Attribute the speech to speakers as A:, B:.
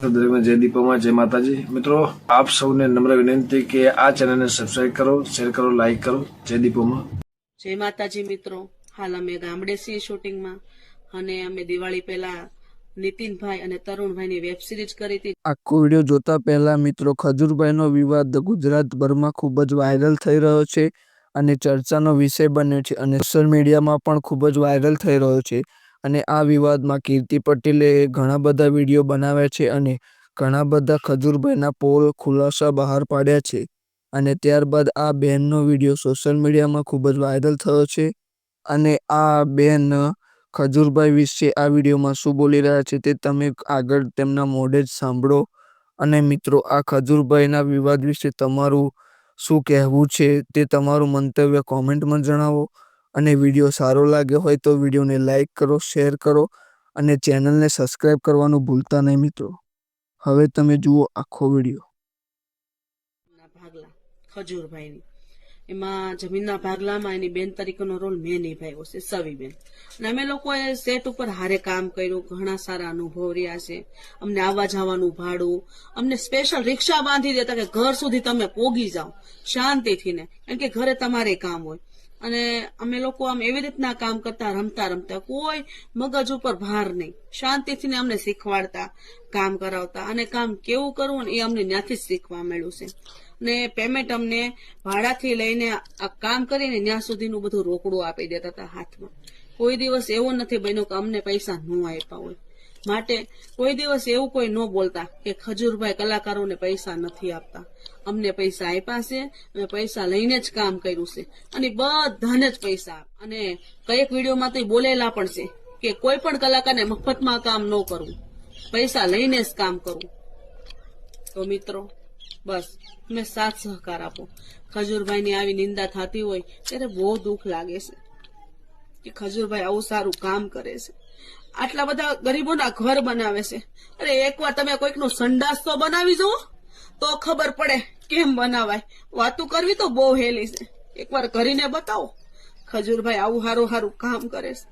A: जय दीपोमा जय माताजी। मित्रों आप सौने नम्र विनंती के आ चैनल ने सब्सक्राइब करो, शेर करो, लाइक करो। जय दीपोमा
B: जय माताजी। मित्रों हाल अमे गामडे सी शूटिंग में अने अमे दिवाળી પહેલા નીતિનભાઈ અને તરુણભાઈની વેબ સિરીઝ કરી હતી।
C: આખો વિડિયો જોતા પહેલા મિત્રો ખજૂરભાઈનો વિવાદ ગુજરાતભરમાં ખૂબ જ વાયરલ થઈ રહ્યો છે અને ચર્ચાનો વિષય બન્યો છે અને સોશિયલ મીડિયામાં પણ ખૂબ જ વાયરલ થઈ રહ્યો છે અને આ વિવાદમાં કીર્તિ પટેલે ઘણા બધા વિડીયો બનાવ્યા છે અને ઘણા બધા ખજૂરભાઈના પોલ ખુલાસા બહાર પાડ્યા છે અને ત્યારબાદ આ બેનનો વિડીયો સોશિયલ મીડિયામાં ખૂબ જ વાયરલ થયો છે અને આ બેન ખજૂરભાઈ વિશે આ વિડીયોમાં શું બોલી રહ્યા છે તે તમે આગળ તેમના મોઢે જ સાંભળો। અને મિત્રો આ ખજૂરભાઈના વિવાદ વિશે તમારું શું કહેવું છે તે તમારું મંતવ્ય કોમેન્ટમાં જણાવો અને વિડીયો સારો લાગ્યો હોય તો વિડીયોને લાઈક કરો, શેર કરો અને ચેનલને સબસ્ક્રાઇબ કરવાનું ભૂલતા નહીં મિત્રો। હવે તમે જુઓ આખો વિડીયો।
B: ભાગલા ખજૂરભાઈની એમાં જમીનના ભાગલામાં એની બેન તરીકેનો રોલ મેં નિભાવ્યો છે, સવીબેન। અને અમે લોકોએ સેટ ઉપર હારે કામ કર્યું, ઘણા સારા અનુભવ રહ્યા છે। અમને આવવા જવાનું ભાડું, અમને સ્પેશિયલ રિક્ષા બાંધી દેતા કે ઘર સુધી તમે પોગી જાઓ શાંતિથી ને, કારણ કે ઘરે તમારે કામ હોય। અને અમે લોકો આમ એવી રીતના કામ કરતા, રમતા રમતા, કોઈ મગજ ઉપર ભાર નહીં, શાંતિથી ને અમને શીખવાડતા, કામ કરાવતા અને કામ કેવું કરવું ને એ અમને ત્યાંથી જ શીખવા મળ્યું છે। ને પેમેન્ટ અમને ભાડાથી લઈને આ કામ કરીને ત્યાં સુધીનું બધું રોકડું આપી દેતા હતા હાથમાં। કોઈ દિવસ એવો નથી બન્યો કે અમને પૈસા ન આપ્યા હોય। માટે કોઈ દિવસ એવું કોઈ ન બોલતા કે ખજૂરભાઈ કલાકારોને પૈસા નથી આપતા। અમને પૈસા આપ્યા છે, અમે પૈસા લઈને જ કામ કર્યું છે અને બધાને જ પૈસા। અને કઈક વિડીયોમાં તો બોલેલા પણ છે કે કોઈ પણ કલાકારને મફતમાં કામ ન કરવું, પૈસા લઈને જ કામ કરવું। તો મિત્રો બસ તમે સાથ સહકાર આપો। ખજૂરભાઈની આવી નિંદા થતી હોય ત્યારે બહુ દુઃખ લાગે છે કે ખજૂરભાઈ આવું સારું કામ કરે છે, આટલા બધા ગરીબોના ઘર બનાવે છે। અરે એકવાર તમે કોઈકનું સંડાસ તો બનાવી જુઓ તો ખબર પડે કેમ બનાવાય। વાતું કરવી તો બહુ હેલી છે, એકવાર કરીને બતાવો। ખજૂરભાઈ આવું સારું કામ કરે છે।